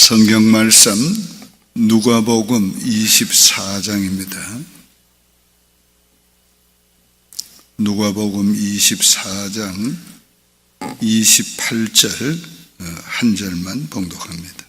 성경 말씀 누가복음 24장입니다. 누가복음 24장 28절 한 절만 봉독합니다.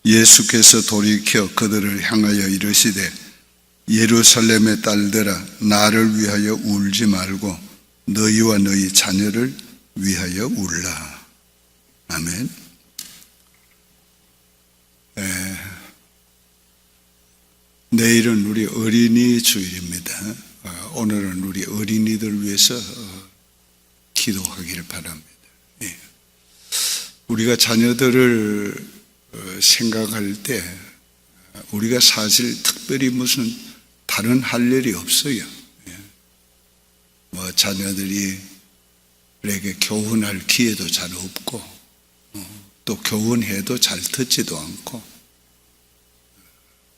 예수께서 돌이켜 그들을 향하여 이르시되 예루살렘의 딸들아 나를 위하여 울지 말고 너희와 너희 자녀를 위하여 울라. 아멘. 내일은 우리 어린이 주일입니다. 오늘은 우리 어린이들 위해서 기도하기를 바랍니다. 우리가 자녀들을 생각할 때 우리가 사실 특별히 무슨 다른 할 일이 없어요. 자녀들이 우리에게 교훈할 기회도 잘 없고 또 교훈해도 잘 듣지도 않고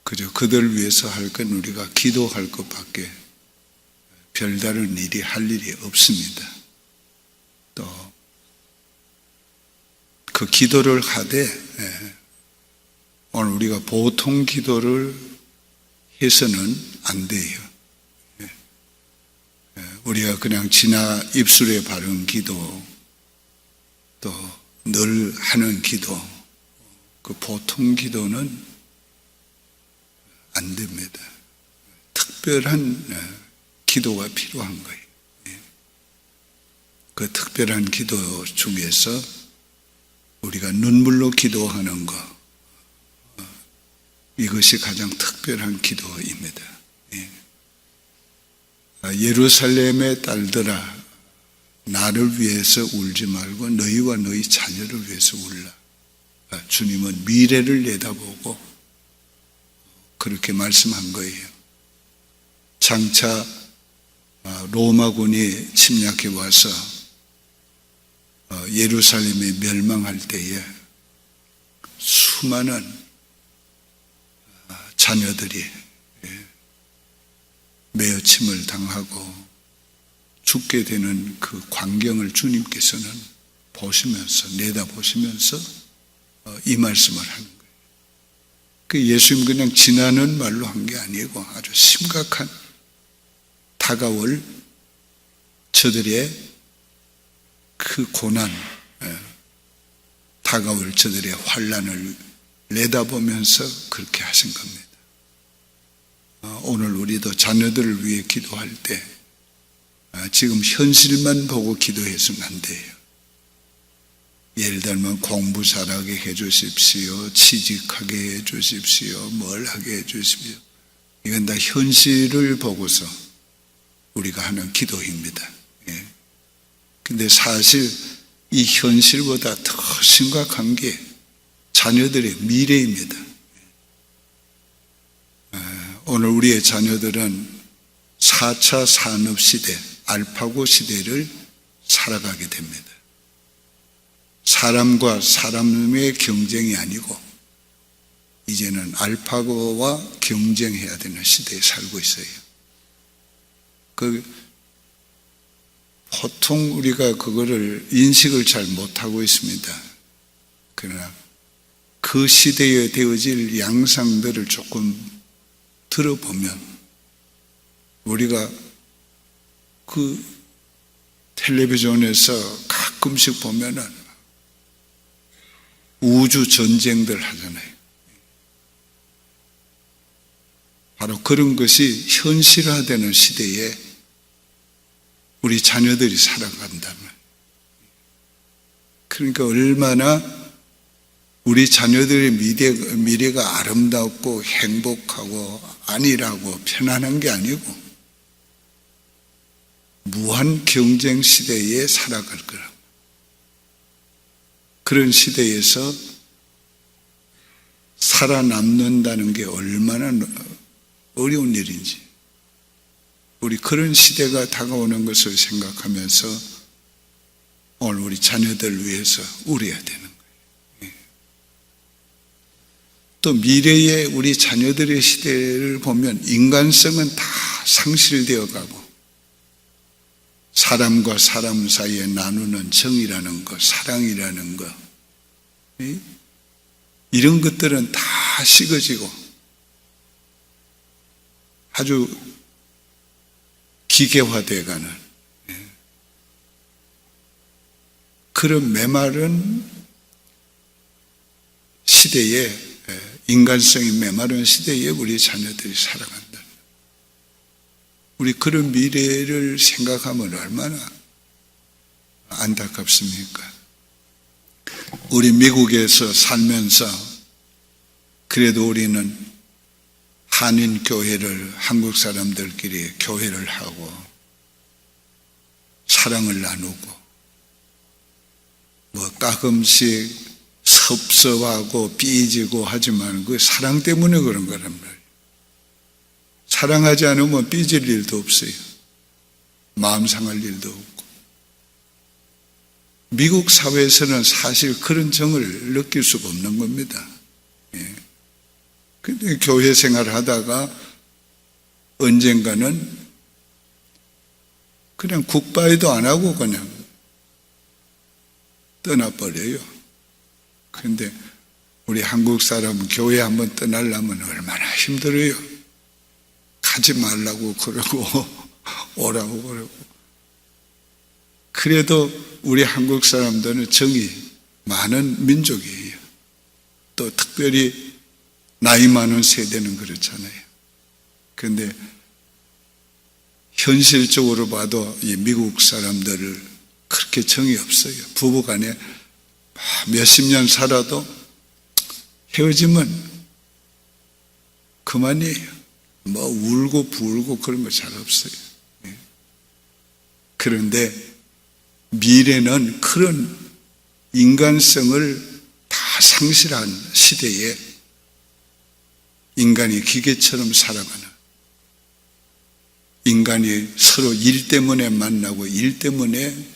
그저 그들 위해서 할 건 우리가 기도할 것밖에 별다른 일이 할 일이 없습니다. 또 그 기도를 하되 오늘 우리가 보통 기도를 해서는 안 돼요. 우리가 그냥 지나 입술에 바른 기도 또 늘 하는 기도 그 보통 기도는 안 됩니다. 특별한 기도가 필요한 거예요. 그 특별한 기도 중에서 우리가 눈물로 기도하는 것 이것이 가장 특별한 기도입니다. 예루살렘의 딸들아 나를 위해서 울지 말고 너희와 너희 자녀를 위해서 울라. 주님은 미래를 내다보고 그렇게 말씀한 거예요. 장차 로마군이 침략해 와서 예루살렘이 멸망할 때에 수많은 자녀들이 매어침을 당하고 죽게 되는 그 광경을 주님께서는 보시면서 내다보시면서 이 말씀을 하는 거예요. 그 예수님 그냥 지나는 말로 한 게 아니고 아주 심각한 다가올 저들의 그 고난, 다가올 저들의 환난을 내다보면서 그렇게 하신 겁니다. 오늘 우리도 자녀들을 위해 기도할 때 지금 현실만 보고 기도해서는 안 돼요. 예를 들면 공부 잘하게 해 주십시오. 취직하게 해 주십시오. 뭘 하게 해 주십시오. 이건 다 현실을 보고서 우리가 하는 기도입니다. 근데 사실 이 현실보다 더 심각한 게 자녀들의 미래입니다. 오늘 우리의 자녀들은 4차 산업시대, 알파고 시대를 살아가게 됩니다. 사람과 사람의 경쟁이 아니고 이제는 알파고와 경쟁해야 되는 시대에 살고 있어요. 보통 우리가 그거를 인식을 잘 못하고 있습니다. 그러나 그 시대에 되어질 양상들을 조금 들어보면 우리가 그 텔레비전에서 가끔씩 보면은 우주 전쟁들 하잖아요. 바로 그런 것이 현실화되는 시대에 우리 자녀들이 살아간다면 그러니까 얼마나 우리 자녀들의 미래가 아름답고 행복하고 안일하고 편안한 게 아니고 무한 경쟁 시대에 살아갈 거라. 그런 시대에서 살아남는다는 게 얼마나 어려운 일인지 우리 그런 시대가 다가오는 것을 생각하면서 오늘 우리 자녀들을 위해서 울어야 되는 거예요. 또 미래의 우리 자녀들의 시대를 보면 인간성은 다 상실되어 가고, 사람과 사람 사이에 나누는 정이라는 것, 사랑이라는 것, 이런 것들은 다 식어지고 아주 기계화되어 가는 그런 메마른 시대에, 인간성이 메마른 시대에 우리 자녀들이 살아간다. 우리 그런 미래를 생각하면 얼마나 안타깝습니까? 우리 미국에서 살면서 그래도 우리는 한인 교회를, 한국 사람들끼리 교회를 하고 사랑을 나누고, 뭐 가끔씩 섭섭하고 삐지고 하지만 그 사랑 때문에 그런 거란 말이에요. 사랑하지 않으면 삐질 일도 없어요. 마음 상할 일도 없고. 미국 사회에서는 사실 그런 정을 느낄 수가 없는 겁니다. 근데 교회 생활을 하다가 언젠가는 그냥 굿바이도 안 하고 그냥 떠나버려요. 그런데 우리 한국 사람은 교회 한번 떠나려면 얼마나 힘들어요. 가지 말라고 그러고 오라고 그러고. 그래도 우리 한국 사람들은 정이 많은 민족이에요. 또 특별히 나이 많은 세대는 그렇잖아요. 그런데 현실적으로 봐도 이 미국 사람들을 그렇게 정이 없어요. 부부간에 몇십 년 살아도 헤어지면 그만이에요. 뭐 울고 불고 그런 거 잘 없어요. 그런데 미래는 그런 인간성을 다 상실한 시대에 인간이 기계처럼 살아가는, 인간이 서로 일 때문에 만나고 일 때문에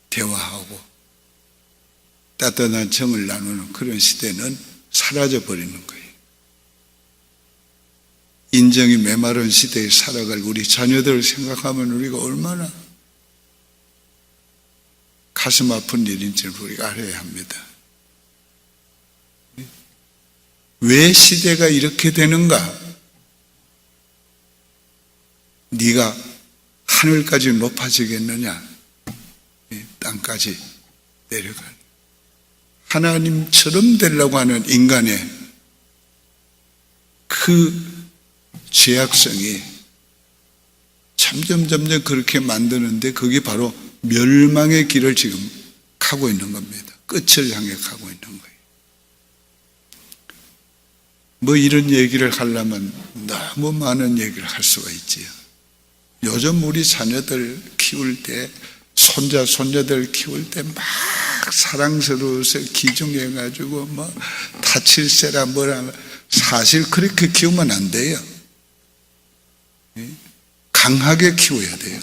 대화하고 따뜻한 정을 나누는 그런 시대는 사라져버리는 거예요. 인정이 메마른 시대에 살아갈 우리 자녀들을 생각하면 우리가 얼마나 가슴 아픈 일인지를 우리가 알아야 합니다. 왜 시대가 이렇게 되는가? 네가 하늘까지 높아지겠느냐? 땅까지 내려가는, 하나님처럼 되려고 하는 인간의 그 죄악성이 점점 그렇게 만드는데, 그게 바로 멸망의 길을 지금 가고 있는 겁니다. 끝을 향해 가고 있는 거예요. 뭐 이런 얘기를 하려면 너무 많은 얘기를 할 수가 있지요. 요즘 우리 자녀들 키울 때, 손자, 손녀들 키울 때 막 사랑스러워서 기중해가지고 뭐 다칠세라 뭐라, 사실 그렇게 키우면 안 돼요. 강하게 키워야 돼요.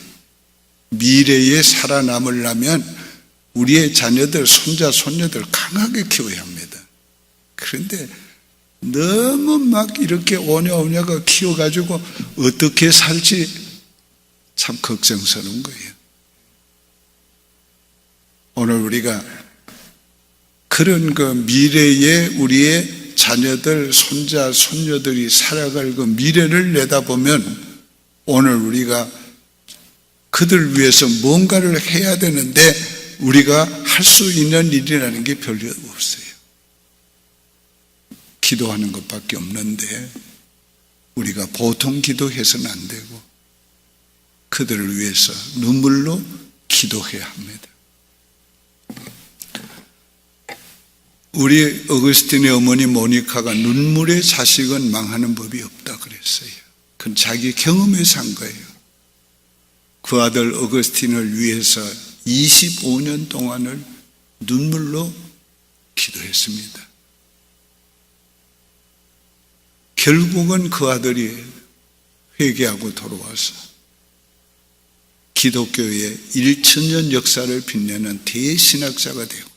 미래에 살아남으려면 우리의 자녀들, 손자, 손녀들 강하게 키워야 합니다. 그런데 너무 막 이렇게 오냐오냐가 키워가지고 어떻게 살지 참 걱정스러운 거예요. 오늘 우리가 그런 그 미래에 우리의 자녀들, 손자, 손녀들이 살아갈 그 미래를 내다보면 오늘 우리가 그들 위해서 뭔가를 해야 되는데 우리가 할 수 있는 일이라는 게 별로 없어요. 기도하는 것밖에 없는데 우리가 보통 기도해서는 안 되고 그들을 위해서 눈물로 기도해야 합니다. 우리 어거스틴의 어머니 모니카가 눈물의 자식은 망하는 법이 없다 그랬어요. 그건 자기 경험에서 한 거예요. 그 아들 어거스틴을 위해서 25년 동안을 눈물로 기도했습니다. 결국은 그 아들이 회개하고 돌아와서 기독교의 1000년 역사를 빛내는 대신학자가 되고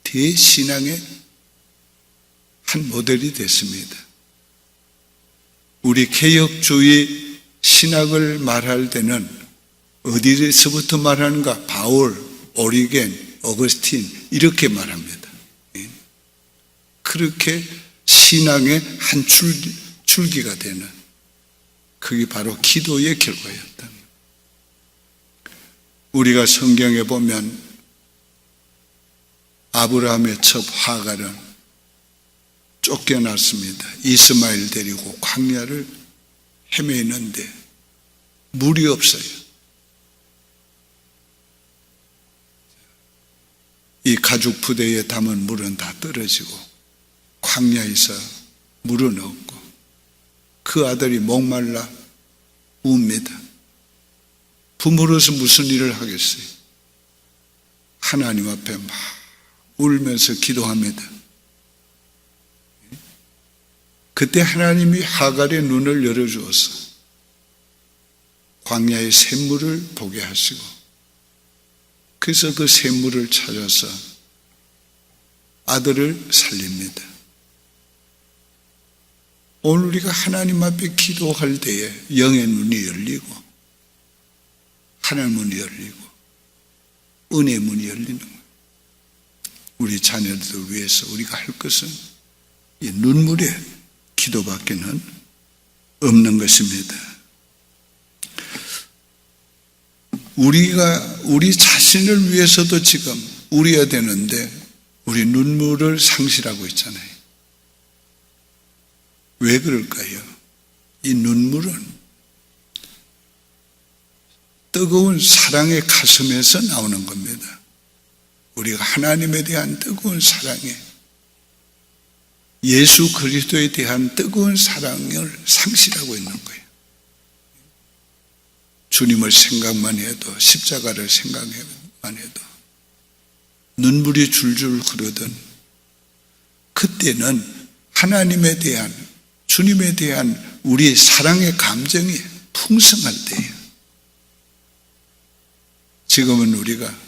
대신앙의 한 모델이 됐습니다. 우리 개혁주의 신학을 말할 때는 어디서부터 말하는가? 바울, 오리겐, 어거스틴 이렇게 말합니다. 그렇게 신앙의 한 줄기가 되는 그게 바로 기도의 결과였다. 우리가 성경에 보면 아브라함의 첩 하갈은 쫓겨났습니다. 이스마엘 데리고 광야를 헤매는데 물이 없어요. 이 가죽 부대에 담은 물은 다 떨어지고 광야에서 물은 없고 그 아들이 목말라 웁니다. 부모로서 무슨 일을 하겠어요? 하나님 앞에 막 울면서 기도합니다. 그때 하나님이 하갈의 눈을 열어주어서 광야의 샘물을 보게 하시고 그래서 그 샘물을 찾아서 아들을 살립니다. 오늘 우리가 하나님 앞에 기도할 때에 영의 눈이 열리고 하늘 문이 열리고 은혜의 문이 열리는 거예요. 우리 자녀들 위해서 우리가 할 것은 이 눈물의 기도밖에는 없는 것입니다. 우리가 우리 자신을 위해서도 지금 우려야 되는데 우리 눈물을 상실하고 있잖아요. 왜 그럴까요? 이 눈물은 뜨거운 사랑의 가슴에서 나오는 겁니다. 우리가 하나님에 대한 뜨거운 사랑에 예수 그리스도에 대한 뜨거운 사랑을 상실하고 있는 거예요. 주님을 생각만 해도 십자가를 생각만 해도 눈물이 줄줄 흐르던 그때는 하나님에 대한 주님에 대한 우리의 사랑의 감정이 풍성할 때예요. 지금은 우리가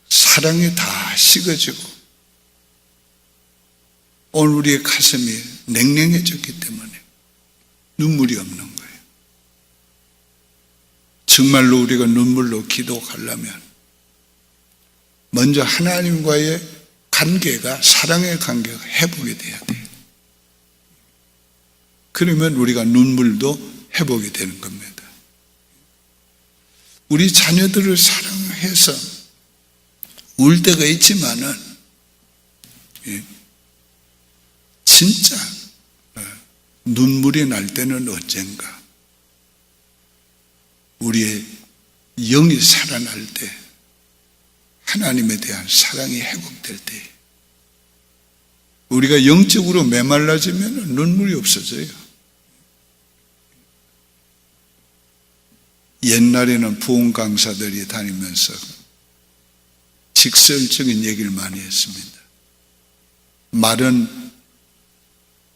사랑이 다 식어지고 오늘 우리의 가슴이 냉랭해졌기 때문에 눈물이 없는 거예요. 정말로 우리가 눈물로 기도하려면 먼저 하나님과의 관계가 사랑의 관계가 회복이 돼야 돼요. 그러면 우리가 눈물도 회복이 되는 겁니다. 우리 자녀들을 사랑해서 울 때가 있지만은 진짜 눈물이 날 때는 언젠가 우리의 영이 살아날 때 하나님에 대한 사랑이 회복될 때 우리가 영적으로 메말라지면 눈물이 없어져요. 옛날에는 부흥 강사들이 다니면서 직설적인 얘기를 많이 했습니다. 마른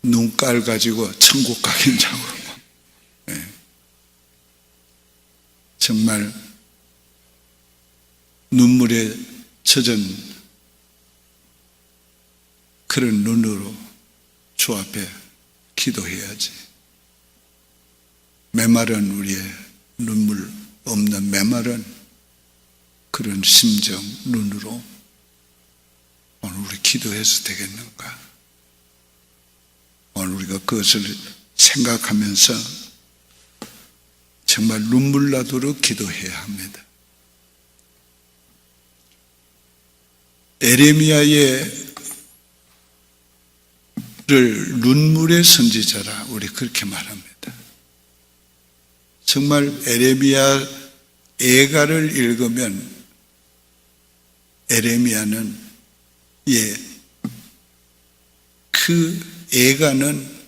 눈깔 가지고 천국 가겠냐고. 정말 눈물에 젖은 그런 눈으로 주 앞에 기도해야지. 메마른 우리의 눈물 없는 메마른 그런 심정 눈으로 오늘 우리 기도해서 되겠는가? 오늘 우리가 그것을 생각하면서 정말 눈물 나도록 기도해야 합니다. 에레미야를 눈물의 선지자라 우리 그렇게 말합니다. 정말 에레미야 애가를 읽으면 에레미야는 그 애가는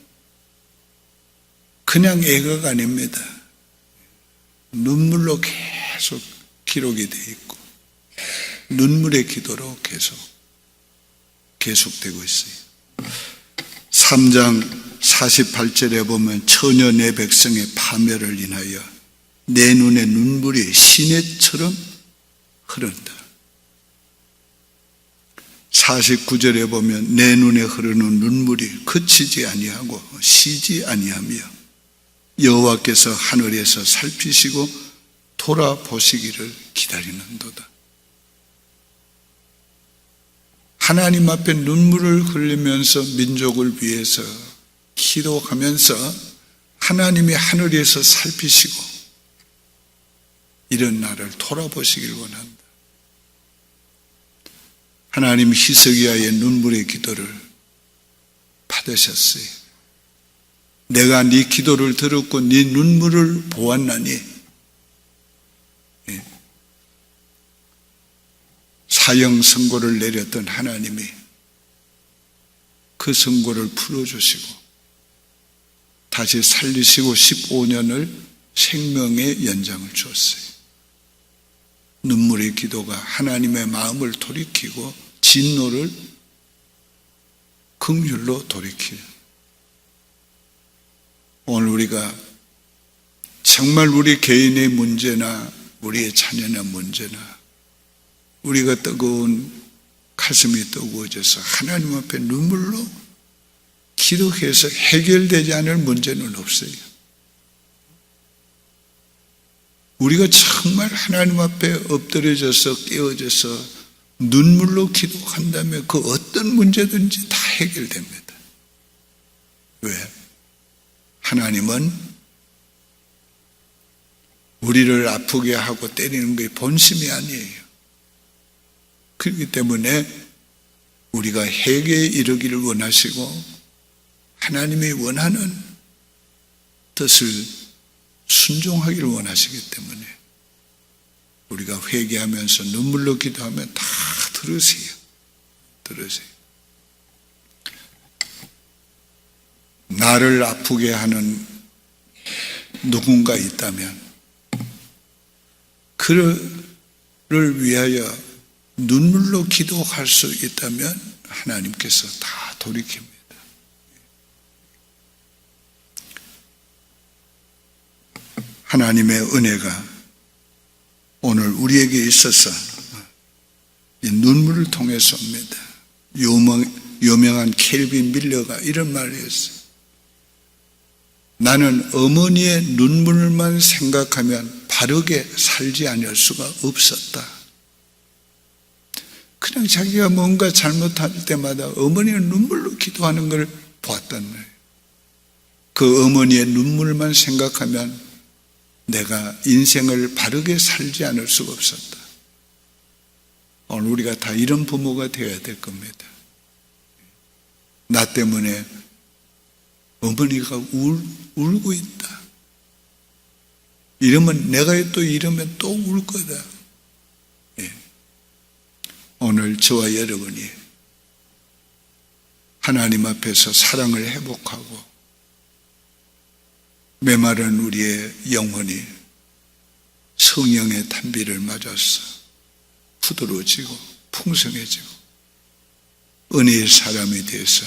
그냥 애가가 아닙니다. 눈물로 계속 기록이 되어 있고 눈물의 기도로 계속되고 있어요. 3장 48절에 보면 처녀 내 백성의 파멸을 인하여 내 눈에 눈물이 시내처럼 흐른다. 49절에 보면 내 눈에 흐르는 눈물이 그치지 아니하고 쉬지 아니하며 여호와께서 하늘에서 살피시고 돌아보시기를 기다리는도다. 하나님 앞에 눈물을 흘리면서 민족을 위해서 기도하면서 하나님이 하늘에서 살피시고 이런 나를 돌아보시길 원한다. 하나님 히스기야의 눈물의 기도를 받으셨어요. 내가 네 기도를 들었고 네 눈물을 보았나니 사형 선고를 내렸던 하나님이 그 선고를 풀어주시고 다시 살리시고 15년을 생명의 연장을 주었어요. 눈물의 기도가 하나님의 마음을 돌이키고 진노를 긍휼로 돌이킬. 오늘 우리가 정말 우리 개인의 문제나 우리의 자녀의 문제나 우리가 뜨거운 가슴이 뜨거워져서 하나님 앞에 눈물로 기도해서 해결되지 않을 문제는 없어요. 우리가 정말 하나님 앞에 엎드려져서 깨어져서 눈물로 기도한다면 그 어떤 문제든지 다 해결됩니다. 왜? 하나님은 우리를 아프게 하고 때리는 게 본심이 아니에요. 그렇기 때문에 우리가 회개에 이르기를 원하시고 하나님이 원하는 뜻을 순종하기를 원하시기 때문에 우리가 회개하면서 눈물로 기도하면 다 들으세요. 들으세요. 나를 아프게 하는 누군가 있다면 그를 위하여 눈물로 기도할 수 있다면 하나님께서 다 돌이킵니다. 하나님의 은혜가 오늘 우리에게 있어서 이 눈물을 통해서 옵니다. 유명한 켈빈 밀러가 이런 말을 했어요. 나는 어머니의 눈물만 생각하면 바르게 살지 않을 수가 없었다. 그냥 자기가 뭔가 잘못할 때마다 어머니의 눈물로 기도하는 걸 보았단 말이에요. 그 어머니의 눈물만 생각하면 내가 인생을 바르게 살지 않을 수가 없었다. 오늘 우리가 다 이런 부모가 되어야 될 겁니다. 나 때문에 어머니가 울고 있다. 이러면 내가 또 이러면 또 울 거다. 예. 오늘 저와 여러분이 하나님 앞에서 사랑을 회복하고 메마른 우리의 영혼이 성령의 탄비를 맞아서 부드러워지고 풍성해지고 은혜의 사람이 되어서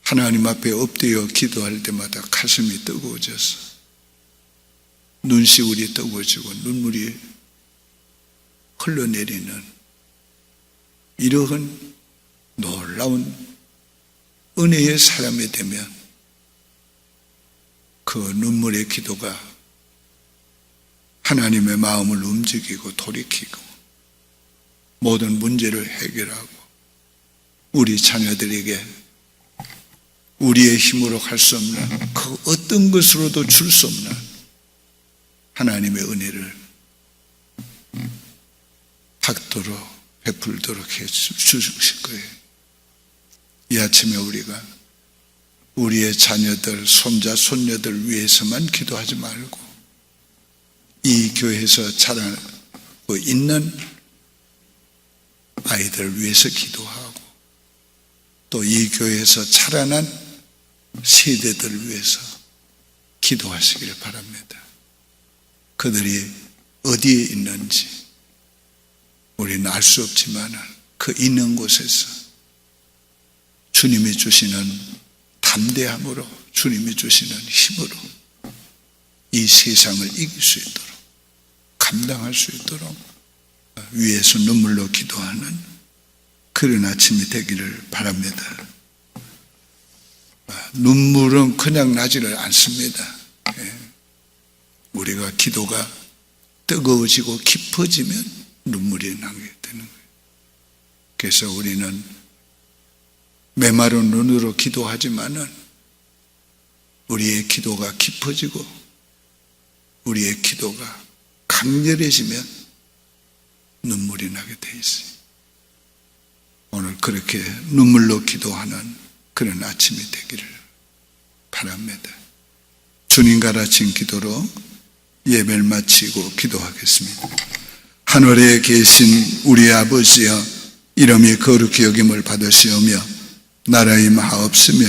하나님 앞에 엎드려 기도할 때마다 가슴이 뜨거워져서 눈시울이 뜨거워지고 눈물이 흘러내리는 이러한 놀라운 은혜의 사람이 되면 그 눈물의 기도가 하나님의 마음을 움직이고 돌이키고 모든 문제를 해결하고 우리 자녀들에게 우리의 힘으로 할 수 없는 그 어떤 것으로도 줄 수 없는 하나님의 은혜를 받도록 베풀도록 해 주실 거예요. 이 아침에 우리가 우리의 자녀들, 손자, 손녀들 위해서만 기도하지 말고 이 교회에서 자라고 있는 아이들을 위해서 기도하고 또 이 교회에서 자라난 세대들을 위해서 기도하시기를 바랍니다. 그들이 어디에 있는지 우리는 알 수 없지만 그 있는 곳에서 주님이 주시는 담대함으로 주님이 주시는 힘으로 이 세상을 이길 수 있도록 감당할 수 있도록 위에서 눈물로 기도하는 그런 아침이 되기를 바랍니다. 눈물은 그냥 나지를 않습니다. 우리가 기도가 뜨거워지고 깊어지면 눈물이 나게 되는 거예요. 그래서 우리는 메마른 눈으로 기도하지만은 우리의 기도가 깊어지고 우리의 기도가 강렬해지면 눈물이 나게 돼 있어요. 오늘 그렇게 눈물로 기도하는 그런 아침이 되기를 바랍니다. 주님 가르친 기도로 예배를 마치고 기도하겠습니다. 하늘에 계신 우리 아버지여, 이름이 거룩히 여김을 받으시오며 나라의 마옵시며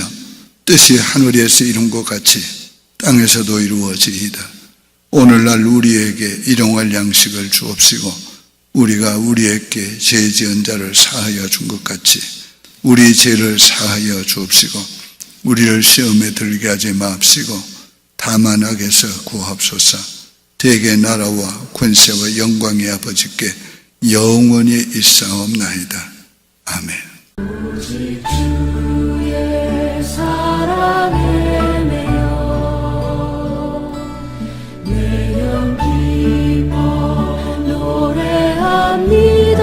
뜻이 하늘에서 이룬 것 같이 땅에서도 이루어지이다. 오늘날 우리에게 일용할 양식을 주옵시고 우리가 우리에게 죄 지은 자를 사하여 준 것 같이 우리 죄를 사하여 주옵시고 우리를 시험에 들게 하지 마옵시고 다만 악에서 구하옵소서. 대개 나라와 권세와 영광의 아버지께 영원히 있사옵나이다. 아멘. 오직 주의 사랑에 매여 내 영 기뻐 노래합니다.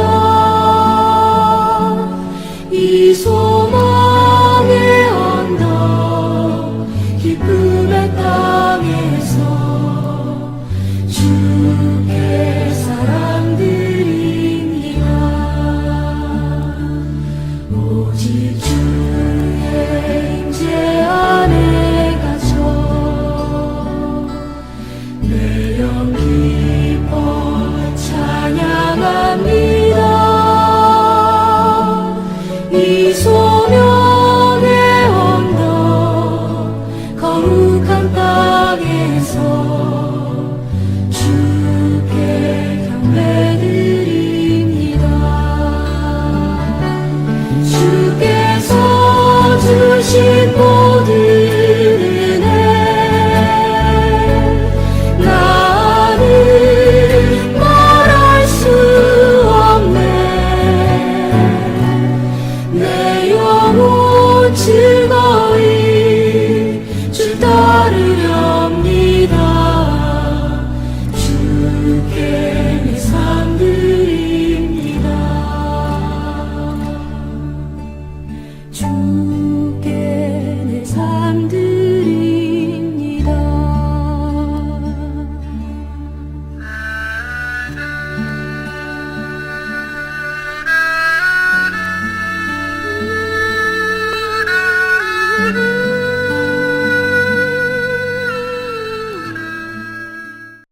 이 소망의 언덕 기쁨의 땅에서 주께 사랑 드립니다. 오직 주의 임재 안에 갇혀 내 영 기뻐 찬양합니다. 이 소명의 언덕 거룩한 땅에서 주께 경배드립니다. 주께서 주신 모든 은혜 나는 말할 수 없네. 내 영혼